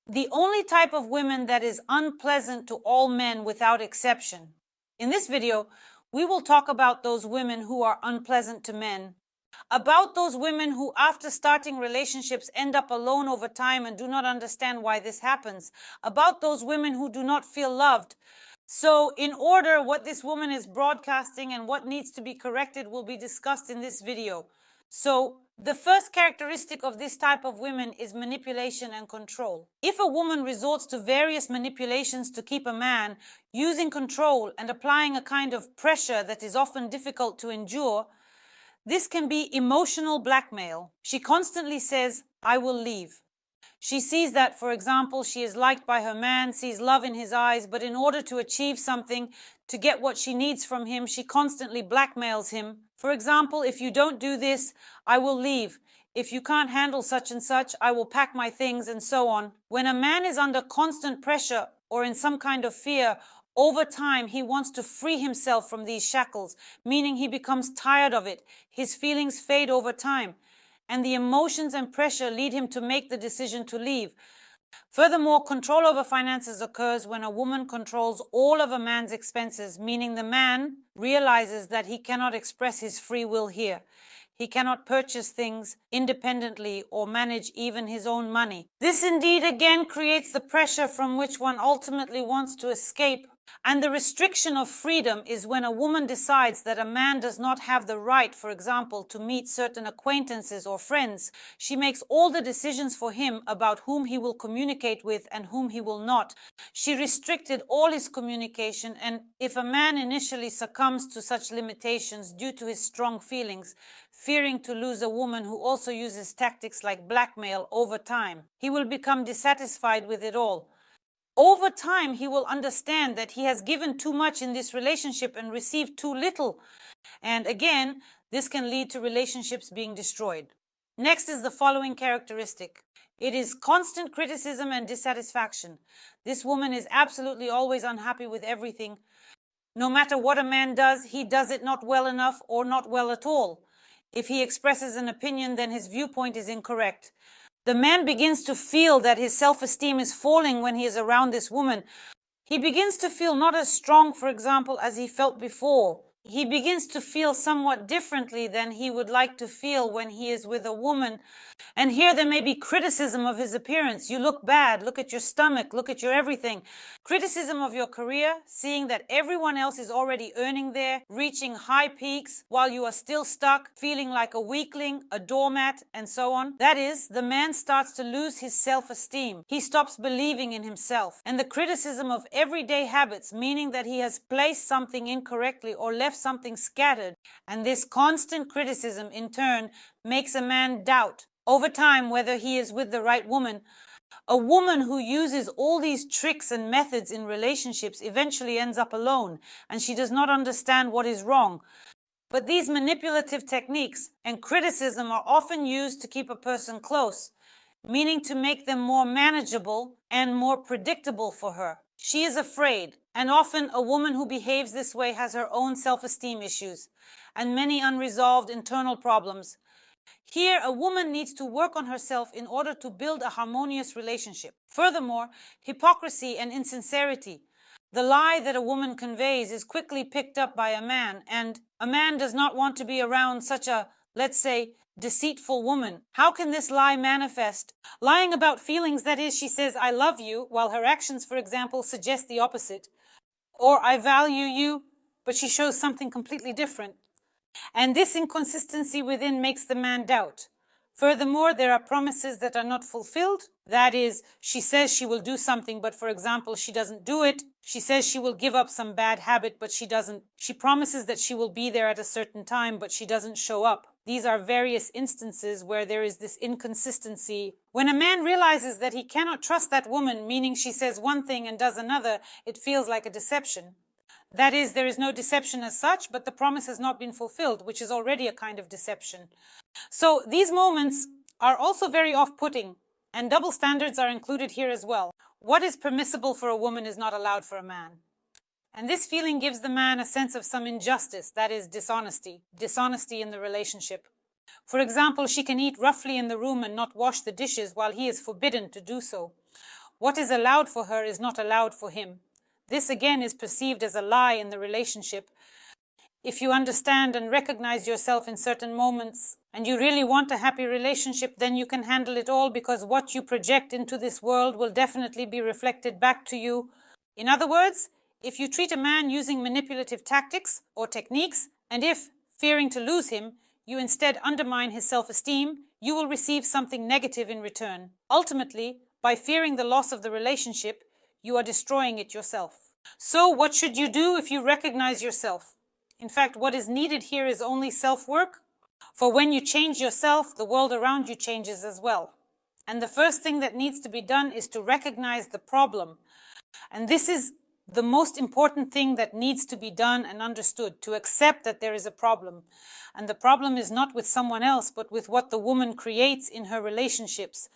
The only type of women that is unpleasant to all men without exception. In this video, we will talk about those women who are unpleasant to men, about those women who after starting relationships end up alone over time and do not understand why this happens, about those women who do not feel loved. So in order, what this woman is broadcasting and what needs to be corrected will be discussed in this video. So the first characteristic of this type of women is manipulation and control. If a woman resorts to various manipulations to keep a man, using control and applying a kind of pressure that is often difficult to endure, this can be emotional blackmail. She constantly says, "I will leave." She sees that, for example, she is liked by her man, sees love in his eyes, but in order to achieve something, to get what she needs from him, she constantly blackmails him. For example, "If you don't do this, I will leave. If you can't handle such and such, I will pack my things," and so on. When a man is under constant pressure or in some kind of fear, over time, he wants to free himself from these shackles, meaning he becomes tired of it. His feelings fade over time, and the emotions and pressure lead him to make the decision to leave. Furthermore, control over finances occurs when a woman controls all of a man's expenses, meaning the man realizes that he cannot express his free will here. He cannot purchase things independently or manage even his own money. This indeed again creates the pressure from which one ultimately wants to escape. And the restriction of freedom is when a woman decides that a man does not have the right, for example, to meet certain acquaintances or friends. She makes all the decisions for him about whom he will communicate with and whom he will not. She restricted all his communication, and if a man initially succumbs to such limitations due to his strong feelings, fearing to lose a woman who also uses tactics like blackmail over time, he will become dissatisfied with it all. Over time, he will understand that he has given too much in this relationship and received too little. And again, this can lead to relationships being destroyed. Next is the following characteristic. It is constant criticism and dissatisfaction. This woman is absolutely always unhappy with everything. No matter what a man does, he does it not well enough or not well at all. If he expresses an opinion, then his viewpoint is incorrect. The man begins to feel that his self-esteem is falling when he is around this woman. He begins to feel not as strong, for example, as he felt before. He begins to feel somewhat differently than he would like to feel when he is with a woman. And here there may be criticism of his appearance. You look bad, look at your stomach, look at your everything. Criticism of your career, seeing that everyone else is already earning there, reaching high peaks, while you are still stuck, feeling like a weakling, a doormat, and so on. That is, the man starts to lose his self-esteem. He stops believing in himself. And the criticism of everyday habits, meaning that he has placed something incorrectly or left something scattered. And this constant criticism, in turn, makes a man doubt over time whether he is with the right woman. A woman who uses all these tricks and methods in relationships eventually ends up alone, and she does not understand what is wrong. But these manipulative techniques and criticism are often used to keep a person close, meaning to make them more manageable and more predictable for her. She is afraid, and often a woman who behaves this way has her own self-esteem issues and many unresolved internal problems. Here, a woman needs to work on herself in order to build a harmonious relationship. Furthermore, hypocrisy and insincerity. The lie that a woman conveys is quickly picked up by a man, and a man does not want to be around such a, let's say, deceitful woman. How can this lie manifest? Lying about feelings, that is, she says, "I love you," while her actions, for example, suggest the opposite. Or, "I value you," but she shows something completely different. And this inconsistency within makes the man doubt. Furthermore, there are promises that are not fulfilled. That is, she says she will do something, but for example, she doesn't do it. She says she will give up some bad habit, but she doesn't. She promises that she will be there at a certain time, but she doesn't show up. These are various instances where there is this inconsistency. When a man realizes that he cannot trust that woman, meaning she says one thing and does another, it feels like a deception. That is, there is no deception as such, but the promise has not been fulfilled, which is already a kind of deception. So these moments are also very off-putting, and double standards are included here as well. What is permissible for a woman is not allowed for a man. And this feeling gives the man a sense of some injustice, that is, dishonesty in the relationship. For example, she can eat roughly in the room and not wash the dishes while he is forbidden to do so. What is allowed for her is not allowed for him. This again is perceived as a lie in the relationship. If you understand and recognize yourself in certain moments and you really want a happy relationship, then you can handle it all, because what you project into this world will definitely be reflected back to you. In other words, if you treat a man using manipulative tactics or techniques, and if, fearing to lose him, you instead undermine his self-esteem, you will receive something negative in return. Ultimately, by fearing the loss of the relationship, you are destroying it yourself. So what should you do if you recognize yourself? In fact, what is needed here is only self-work. For when you change yourself, the world around you changes as well. And the first thing that needs to be done is to recognize the problem. And this is the most important thing that needs to be done and understood, to accept that there is a problem. And the problem is not with someone else, but with what the woman creates in her relationships.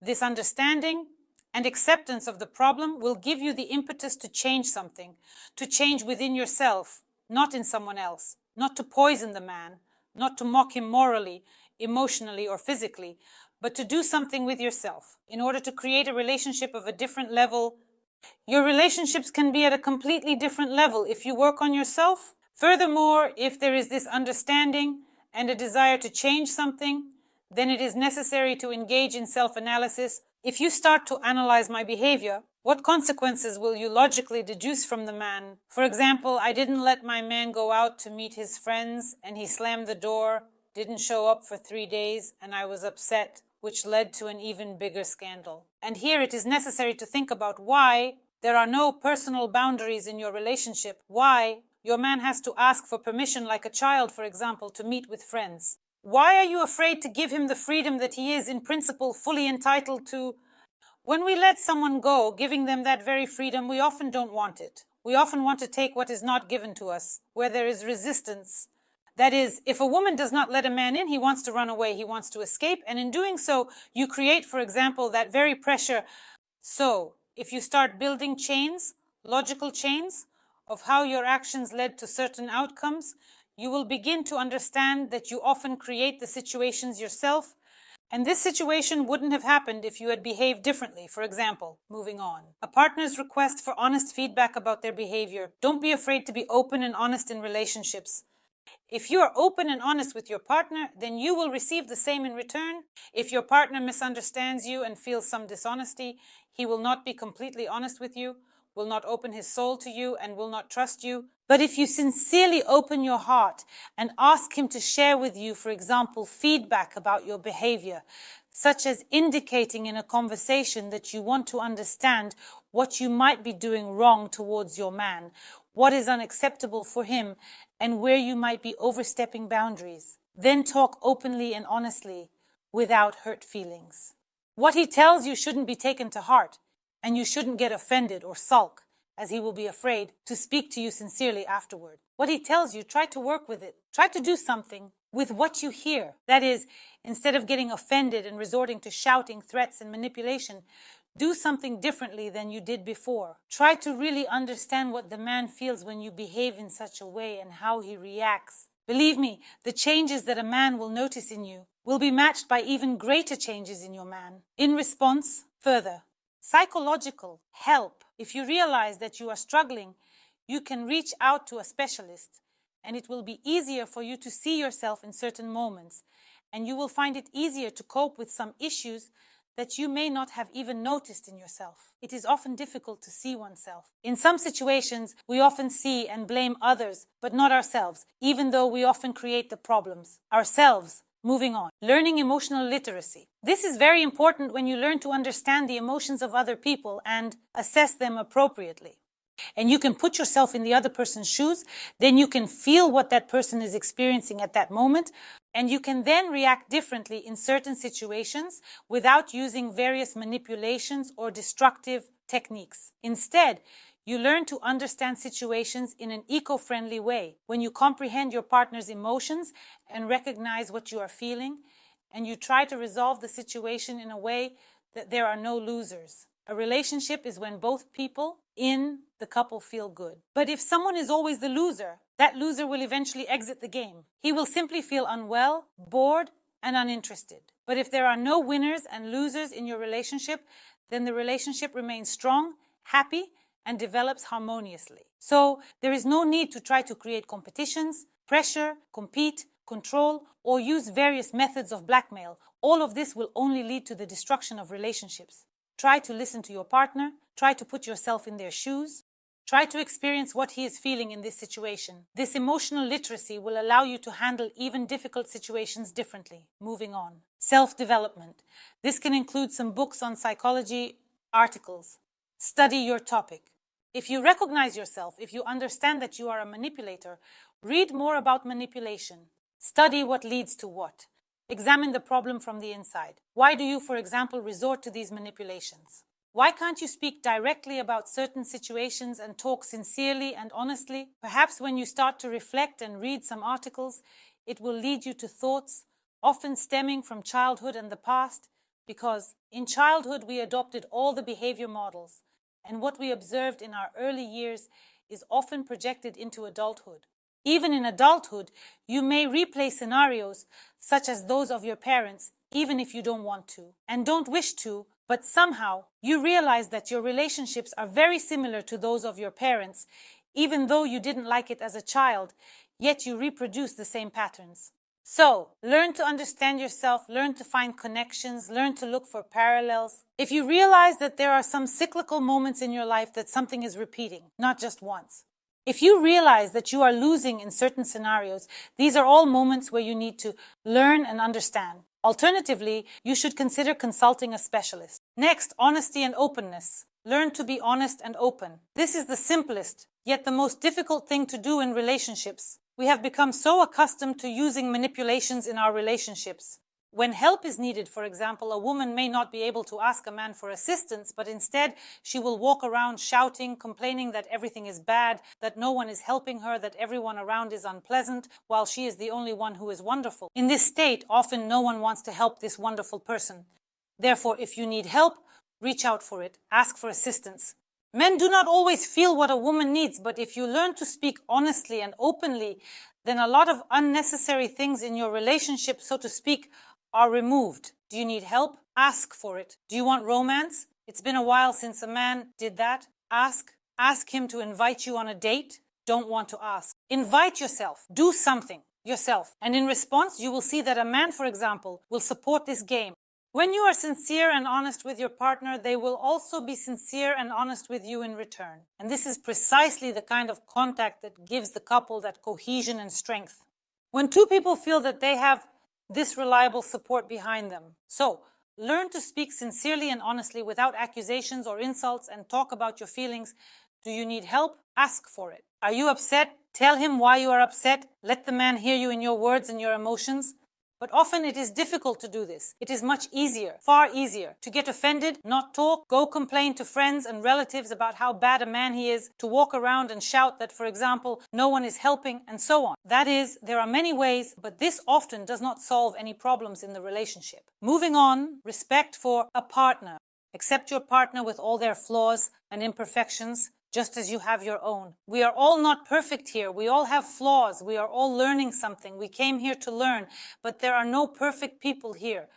This understanding and acceptance of the problem will give you the impetus to change something, to change within yourself, not in someone else, not to poison the man, not to mock him morally, emotionally, or physically, but to do something with yourself in order to create a relationship of a different level. Your relationships can be at a completely different level if you work on yourself. Furthermore, if there is this understanding and a desire to change something, then it is necessary to engage in self-analysis. If you start to analyze my behavior, what consequences will you logically deduce from the man? For example, I didn't let my man go out to meet his friends, and he slammed the door, didn't show up for 3 days, and I was upset, which led to an even bigger scandal. And here it is necessary to think about why there are no personal boundaries in your relationship, why your man has to ask for permission like a child, for example, to meet with friends. Why are you afraid to give him the freedom that he is, in principle, fully entitled to? When we let someone go, giving them that very freedom, we often don't want it. We often want to take what is not given to us, where there is resistance. That is, if a woman does not let a man in, he wants to run away, he wants to escape, and in doing so, you create, for example, that very pressure. So, if you start building chains, logical chains, of how your actions led to certain outcomes, you will begin to understand that you often create the situations yourself, and this situation wouldn't have happened if you had behaved differently. For example, moving on. A partner's request for honest feedback about their behavior. Don't be afraid to be open and honest in relationships. If you are open and honest with your partner, then you will receive the same in return. If your partner misunderstands you and feels some dishonesty, he will not be completely honest with you, will not open his soul to you, and will not trust you. But if you sincerely open your heart and ask him to share with you, for example, feedback about your behavior, such as indicating in a conversation that you want to understand what you might be doing wrong towards your man, what is unacceptable for him, and where you might be overstepping boundaries, then talk openly and honestly without hurt feelings. What he tells you shouldn't be taken to heart, and you shouldn't get offended or sulk, as he will be afraid to speak to you sincerely afterward. What he tells you, try to work with it. Try to do something with what you hear. That is, instead of getting offended and resorting to shouting, threats, and manipulation, do something differently than you did before. Try to really understand what the man feels when you behave in such a way and how he reacts. Believe me, the changes that a man will notice in you will be matched by even greater changes in your man. In response, further, psychological help. If you realize that you are struggling, you can reach out to a specialist, and it will be easier for you to see yourself in certain moments, and you will find it easier to cope with some issues that you may not have even noticed in yourself. It is often difficult to see oneself. In some situations, we often see and blame others, but not ourselves, even though we often create the problems ourselves. Moving on. Learning emotional literacy. This is very important when you learn to understand the emotions of other people and assess them appropriately. And you can put yourself in the other person's shoes, then you can feel what that person is experiencing at that moment, and you can then react differently in certain situations without using various manipulations or destructive techniques. Instead, you learn to understand situations in an eco-friendly way when you comprehend your partner's emotions and recognize what you are feeling, and you try to resolve the situation in a way that there are no losers. A relationship is when both people in the couple feel good. But if someone is always the loser, that loser will eventually exit the game. He will simply feel unwell, bored, and uninterested. But if there are no winners and losers in your relationship, then the relationship remains strong, happy, and develops harmoniously. So there is no need to try to create competitions, pressure, compete, control, or use various methods of blackmail. All of this will only lead to the destruction of relationships. Try to listen to your partner, try to put yourself in their shoes, try to experience what he is feeling in this situation. This emotional literacy will allow you to handle even difficult situations differently. Moving on. Self-development. This can include some books on psychology, articles. Study your topic. If you recognize yourself, if you understand that you are a manipulator, read more about manipulation. Study what leads to what. Examine the problem from the inside. Why do you, for example, resort to these manipulations? Why can't you speak directly about certain situations and talk sincerely and honestly? Perhaps when you start to reflect and read some articles, it will lead you to thoughts, often stemming from childhood and the past, because in childhood we adopted all the behavior models, and what we observed in our early years is often projected into adulthood. Even in adulthood, you may replay scenarios such as those of your parents, even if you don't want to and don't wish to, but somehow you realize that your relationships are very similar to those of your parents, even though you didn't like it as a child, yet you reproduce the same patterns. So, learn to understand yourself, learn to find connections, learn to look for parallels. If you realize that there are some cyclical moments in your life that something is repeating, not just once. If you realize that you are losing in certain scenarios, these are all moments where you need to learn and understand. Alternatively, you should consider consulting a specialist. Next, honesty and openness. Learn to be honest and open. This is the simplest, yet the most difficult thing to do in relationships. We have become so accustomed to using manipulations in our relationships. When help is needed, for example, a woman may not be able to ask a man for assistance, but instead she will walk around shouting, complaining that everything is bad, that no one is helping her, that everyone around is unpleasant, while she is the only one who is wonderful. In this state, often no one wants to help this wonderful person. Therefore, if you need help, reach out for it, ask for assistance. Men do not always feel what a woman needs, but if you learn to speak honestly and openly, then a lot of unnecessary things in your relationship, so to speak, are removed. Do you need help? Ask for it. Do you want romance? It's been a while since a man did that. Ask. Ask him to invite you on a date. Don't want to ask. Invite yourself. Do something yourself. And in response, you will see that a man, for example, will support this game. When you are sincere and honest with your partner, they will also be sincere and honest with you in return. And this is precisely the kind of contact that gives the couple that cohesion and strength. When two people feel that they have this reliable support behind them. So, learn to speak sincerely and honestly without accusations or insults and talk about your feelings. Do you need help? Ask for it. Are you upset? Tell him why you are upset. Let the man hear you in your words and your emotions. But often it is difficult to do this. It is much easier, far easier, to get offended, not talk, go complain to friends and relatives about how bad a man he is, to walk around and shout that, for example, no one is helping, and so on. That is, there are many ways, but this often does not solve any problems in the relationship. Moving on, respect for a partner. Accept your partner with all their flaws and imperfections, just as you have your own. We are all not perfect here. We all have flaws. We are all learning something. We came here to learn, but there are no perfect people here.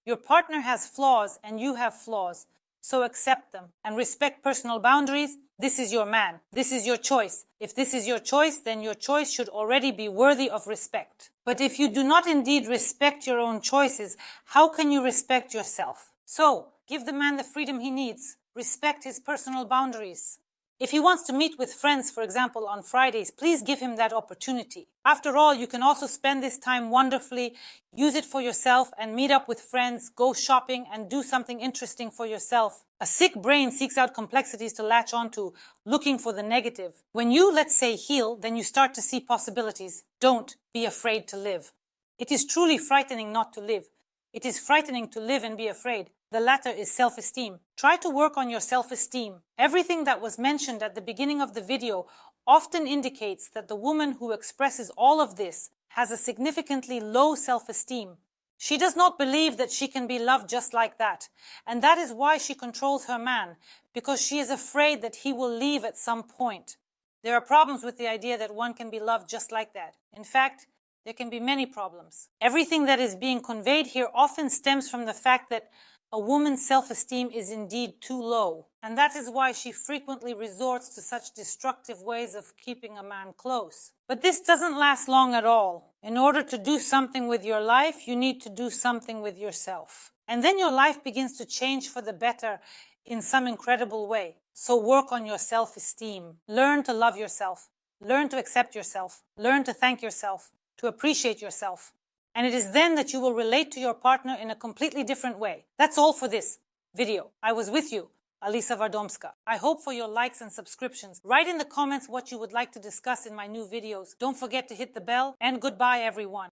Your partner has flaws and you have flaws, so accept them and respect personal boundaries. This is your man. This is your choice. If this is your choice, then your choice should already be worthy of respect. But if you do not indeed respect your own choices, how can you respect yourself? So, give the man the freedom he needs. Respect his personal boundaries. If he wants to meet with friends, for example, on Fridays, please give him that opportunity. After all, you can also spend this time wonderfully, use it for yourself and meet up with friends, go shopping and do something interesting for yourself. A sick brain seeks out complexities to latch onto, looking for the negative. When you, let's say, heal, then you start to see possibilities. Don't be afraid to live. It is truly frightening not to live. It is frightening to live and be afraid. The latter is self-esteem. Try to work on your self-esteem. Everything that was mentioned at the beginning of the video often indicates that the woman who expresses all of this has a significantly low self-esteem. She does not believe that she can be loved just like that. And that is why she controls her man, because she is afraid that he will leave at some point. There are problems with the idea that one can be loved just like that. In fact, there can be many problems. Everything that is being conveyed here often stems from the fact that A woman's self-esteem is indeed too low, and that is why she frequently resorts to such destructive ways of keeping a man close. But this doesn't last long at all. In order to do something with your life, you need to do something with yourself. And then your life begins to change for the better in some incredible way. So work on your self-esteem. Learn to love yourself. Learn to accept yourself. Learn to thank yourself, to appreciate yourself. And it is then that you will relate to your partner in a completely different way. That's all for this video. I was with you, Alisa Vardomska. I hope for your likes and subscriptions. Write in the comments what you would like to discuss in my new videos. Don't forget to hit the bell, and goodbye, everyone.